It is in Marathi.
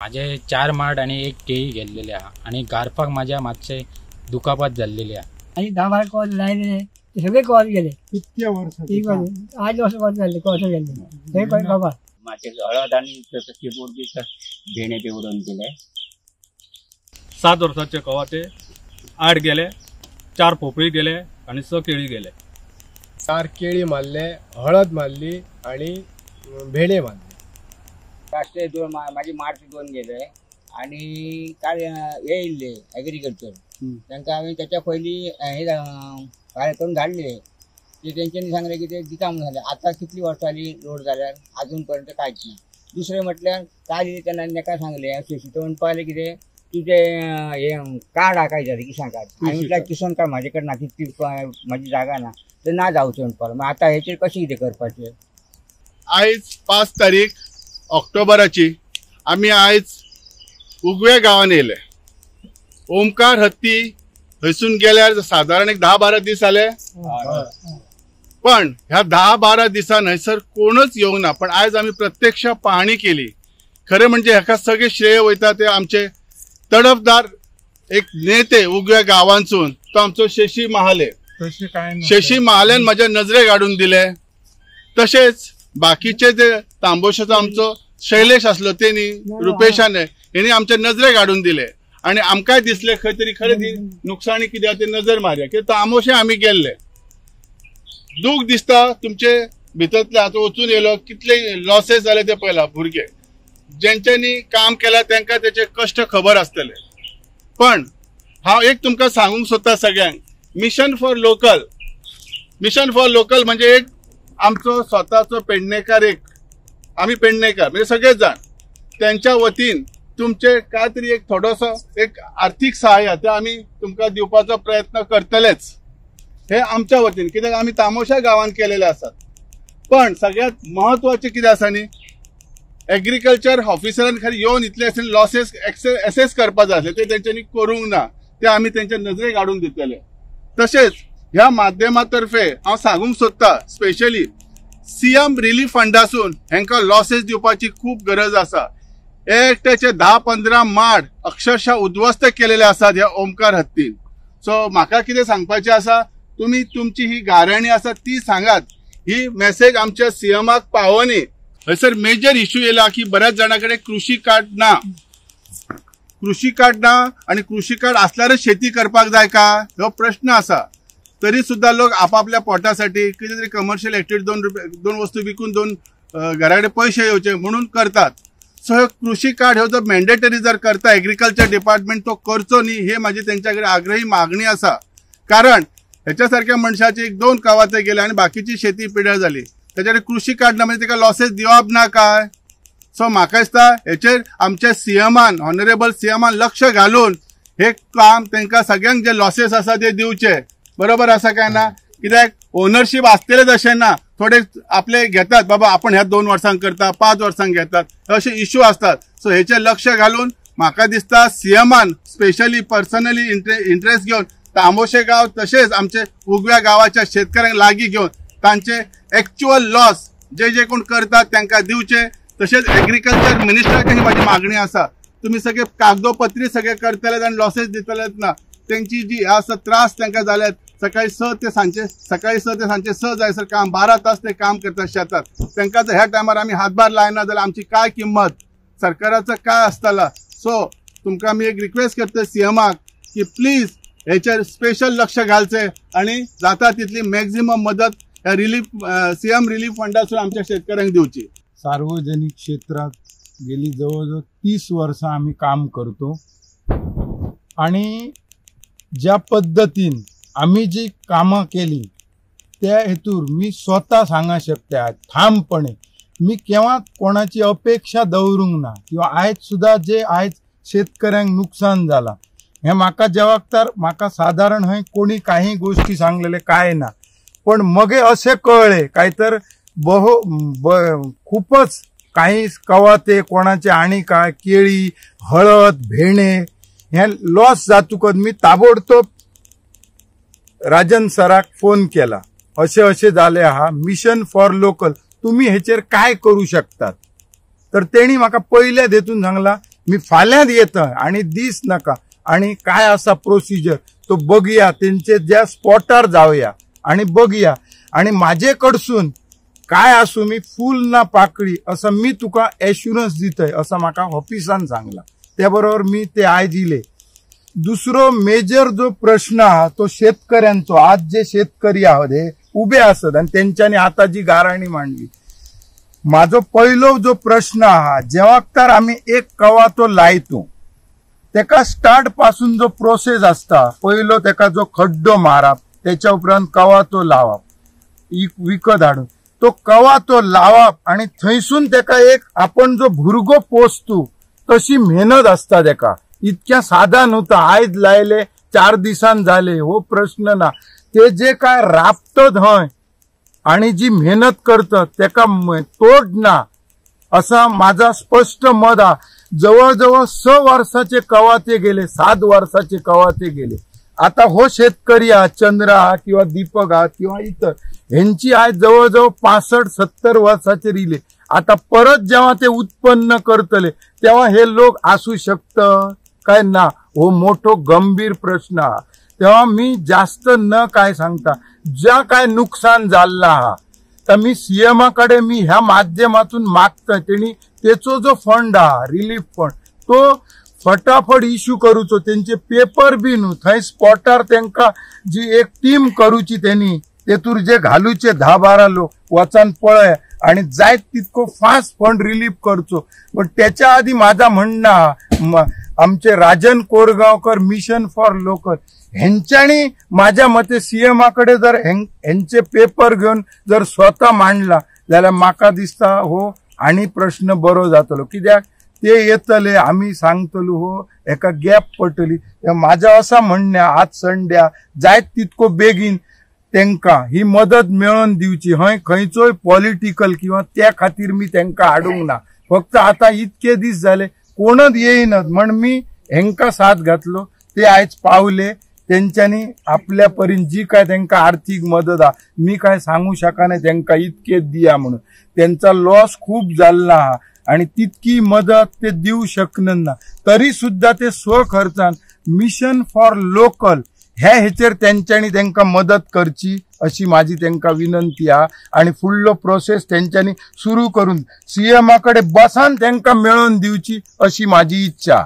माझे 4 माड आणि 1 केळी गेल्लेले हा आणि गारपाक माझ्या मागचे दुखापत झालेली आहे आणि 10-12 कॉल राहिले ते सगळे कॉल गेले. कितक्या वर्ष 8 वर्ष कॉल झाले कॉल गेले हे कोण बाबा माझे हळद आणि कीबोर्ड भेणे ते उडून गेले. 7 वर्षाचे कवाचे 8 गेले, 4 पोपळी गेले आणि 6 केळी गेले. 4 केळी मारले, हळद मारली आणि भेणे मारले. राष्ट्रीय 2 माझी मार्च 2 गेले आणि काय हे येयल्ले ॲग्रिकल्चर तांकां हांवें त्याच्या पयलीं हे काय करून धाडले ते तेंच्यांनी सांगले की ते दिता म्हणून झाले. आता कितली वर्सां जाली रोड जाल्यार अजून पर्यंत कांयच ना. दुसरें म्हटल्यार काल तेन्ना ताका सांगले अशें तो म्हणपा लागले कितें तुझे हे कार्ड हा काय झाले किसान कार्ड. हांवें म्हटल्यार किसान कार्ड म्हाजे कडेन ना, तितली म्हाजी जागा ना, ते ना जावचें म्हणपाक लागलो. आतां हेचेर कशें कितें करपाचें. आयज 5 तारीख ऑक्टोबराची आम्ही आयज उगवे गांवांत येयले. ओमकार हत्ती थंयसून गेल्यार साधारण एक 10-12 दीस जाले. पण ह्या 10-12 दिसान हयसर कोणच येवंक ना. पण आयज आम्ही प्रत्यक्ष पाहणी केली. खरें म्हणजे हेका सगळे श्रेय वयता ते आमचे तडफदार एक नेते उगव्या गांवांतसून तो आमचो शशी महाले. शशी महाल्यान माझ्या नजरेक हाडून दिले. तशेंच बाकीचे जे तांबोशाचो आमचो शैलेश असलो तेनी रुपेशाने हेणी आमच्या नजरेक हाडून दिले आणि आमकांय दिसले खंय तरी खरें ती नुकसाणी कित्याक ते नजर मारया की तांबोशे आमी गेल्ले. दूख दिसता तुमचे भितरतले आतां वचून येयलो कितले लॉसेस जाले ते पळयला. भुरगे जेंच्यांनी काम केला तांकां तेचे कश्ट खबर आसतले. पण हांव एक तुमकां सांगूंक सोदता सगळ्यांक, मिशन फॉर लोकल म्हणजे एक आमचो स्वताचो पेडणेकार एक आम्ही पेडणेकार म्हणजे सगळेच जाण त्यांच्या वतीन तुमचे काय तरी एक थोडोसो एक आर्थिक सहाय्य ते आम्ही तुमकां दिवपाचो प्रयत्न करतलेच. हे आमच्या वतीन कित्याक आम्ही तामोशा गांवांत केलेले आसात. पण सगळ्यात महत्वाचे कितें आसा न्ही, एग्रीकल्चर ऑफिसरान खरें येवन इतले लॉसेस एसेस करपाक जाय आसले ते तेंच्यांनी करूंक ना. ते आम्ही तेंच्या नजरेक हाडून दितले. तशेंच ह्या माध्यमातर्फे हांव सांगूंक सोदता स्पेशली सीएम रिलीफ फंडासून हेंकां लॉसेस दिवपाची खूप गरज आसा. एकट्याचे 10-15 माड अक्षरशः उद्ध्वस्त केलेले आसात ह्या ओमकार हत्तीन. सो म्हाका कितें सांगपाचें आसा, तुम्ही तुमची ही गाऱ्हाणी आसा ती सांगात. ही मेसेज आमच्या सीएमाक पावोनी. हयसर मेजर इश्यू येयला की बऱ्याच जाणांकडे कृषी कार्ड ना आणि कृषी कार्ड असल्यारच शेती करपाक जाय का हो प्रश्न आसा. तरी सुद्धा लोक आपापल्या पोटासाठी कितें तरी कमर्शियल ऍक्टिव्हिटी दोन वस्तू विकून 2 घराकडे पैसे येवचे म्हणून करतात. सो हे कृषी कार्ड हो जर मॅन्डेटरी जर करता एग्रीकल्चर डिपार्टमेंट तो करचो न्ही हे माझी त्यांच्याकडे आग्रही मागणी आसा. कारण ह्याच्यासारख्या मनशाचे 1-2 कवाचे गेले आणि बाकीची शेती पिड्यार झाली. त्याच्याकडे कृषी कार्ड ना म्हणजे त्याला लॉसेस दिवप ना काय. सो म्हाका दिसता हेचेर आमच्या सीएमान ऑनरेबल सीएमान लक्ष घालून हे काम तांकां सगळ्यांक जे लॉसेस आसा ते दिवचे. बरोबर आसा काय ना. कित्याक ओनरशीप आसतलेच अशें ना. थोडे आपले घेतात बाबा आपण ह्या 2 वर्सांक करता 5 वर्सांक घेतात असे इश्यू असतात. सो हेचे लक्ष घालून म्हाका दिसता सीएमान स्पेशली पर्सनली इंटरेस्ट घेऊन तांबोशे गाव तसेच आमचे उगव्या गावाच्या शेतकऱ्यांक लागीं घेऊन तांचे एक्च्युअल लॉस जे कोण करतात तांकां दिवचे. तसेच एग्रीकल्चर मिनिस्टराक ही माझी मागणी आसा. तुम्ही सगळे कागदोपत्री सगळे करतले आणि लॉसेस दितलेत ना. त्यांची जी आसा त्रास तांकां जाल्यात. सकाळी 6 ते सांजे 6 जायसर काम 12 तास ते काम करतात शेतात. तांकां जर ह्या टायमार आमी हातभार लायना जाल्यार आमची काय किंमत सरकाराचं काय आसतला. सो तुमकां आमी एक रिक्वेस्ट करता सीएमाक की प्लीज हेचेर स्पेशल लक्ष घालचे आणि जाता तितली मॅक्झिमम मदत ह्या सीएम रिलीफ फंडासून आमच्या शेतकऱ्यांक दिवची. सार्वजनिक क्षेत्रात गेली जवळजवळ 30 वर्षां आम्ही काम करतो आणि ज्या पद्धतीन आम्ही जी कामं केली त्या हेतूर मी स्वतः सांगा शकते ठामपणे मी केव्हा कोणाची अपेक्षा दवरूंक ना. किंवा आयज सुद्धा जे आयज शेतकऱ्यांक नुकसान जाला हे म्हाका जबाबदार म्हाका साधारण हय कोणी काही गोष्टी सांगलेले काय ना. पण मगे असे कळले काय तर खूपच काही कवाते कोणाचे आणि काय केळी हळद भेणे हे लॉस जातुकच मी ताबडतोब राजन सराक फोन केला. असे झाले हा मिशन फॉर लोकल तुम्ही हेचेर काय करू शकतात. तर तेणी म्हाका पयल्या देतून सांगला मी फाल्यात येतं आणि दीस नका आणि काय असा प्रोसिजर तो बघूया, त्यांचे ज्या स्पॉटार जाऊया आणि बघूया. आणि माझेकडसून काय असू मी फूल ना पाकळी असं मी तुका एश्युरन्स दितय असं म्हाका ऑफिसान सांगला. त्याबरोबर मी ते आयज दिले. दुसरो मेजर जो प्रश्न हा तो शेतकऱ्यांचो. आज जे शेतकरी आहोत हे उभे असत आणि त्यांच्यानी आता जी गाराणी मांडली. माझो पहिलो जो प्रश्न हा, जेव्हा तर आम्ही एक कवा तो लायतो तेका स्टार्ट पासून जो प्रोसेस असता, पहिलो तेका जो खड्डो मारप, त्याच्या उपरांत कवा तो लावप, विकत हाडून तो कवा तो लावप आणि थंयसून तेका एक आपण जो भुरगो पोसतो तशी मेहनत असता. तेका इतक्या साधा नव्हता आयज लायले 4 दिसान झाले हो प्रश्न ना. ते जे काय राबतत हय आणि जी मेहनत करतात तेका तोड ना असा माझा स्पष्ट मत हा. जवळजवळ 6 वर्षाचे कवा ते गेले, 7 वर्षाचे कवा ते गेले. आता हो शेतकरी हा, चंद्र हा किंवा दीपक हा किंवा इतर, ह्यांची आज जवळजवळ 65-70 वर्षाचे रिले. आता परत जेव्हा ते उत्पन्न करतले तेव्हा हे लोक असू शकतं काय ना. हो मोठो गंभीर प्रश्न हा. तेव्हा मी जास्त न काय सांगता, ज्या काय नुकसान झाला हा तर मी सीएमकडे मी ह्या माध्यमातून मागतोय. त्यांनी त्याचो जो फंड हा रिलीफ फंड तो फटाफट इश्यू करूचो. त्यांचे पेपर बी न्हू थंय स्पॉटार त्यांका जी एक टीम करूची, त्यांनी तेतूर जे घालूचे 10-12 लोक वचन पळय आणि जायत तितको फास्ट फंड रिलीफ करचो. पण त्याच्या आधी माझा म्हणणं आमचे Rajan Korgaonkar mission for local ह्यांच्यानी माझ्या मते सीएमकडे जर ह्यांचे पेपर घेऊन जर स्वतः मांडला जाल्यार म्हाका दिसता हो आणि प्रश्न बरो जातलो. कित्याक ते येतले आम्ही सांगतलो हो एका गॅप पडटली. माझं असं म्हणणं आज संड्या जायत तितको बेगीन त्यांका ही मदत मिळवून दिवची. हय खंयचोय पॉलिटिकल किंवा त्या खातीर मी त्यांका हाडूंक ना. फक्त आता इतके दीस झाले कोणच येईनच म्हण मी हेंका साथ घातलो. ते आयज पावले. त्यांच्यानी आपल्या परीन जी काय त्यांका आर्थिक मदत हा मी काय सांगू शकाना त्यांका इतके दिया म्हणून. त्यांचा लॉस खूप झाला हा आणि तितकी मदत ते देऊ शकणार ना. तरी सुद्धा ते स्वखर्चान मिशन फॉर लोकल ह्याचेर त्यांच्यानी त्यांका मदत करची अशी माझी त्यांका विनंती हा. आणि फुडलो प्रोसेस त्यांच्यानी सुरू करून सीएमकडे बसान त्यांका मिळवून दिवची अशी माझी इच्छा.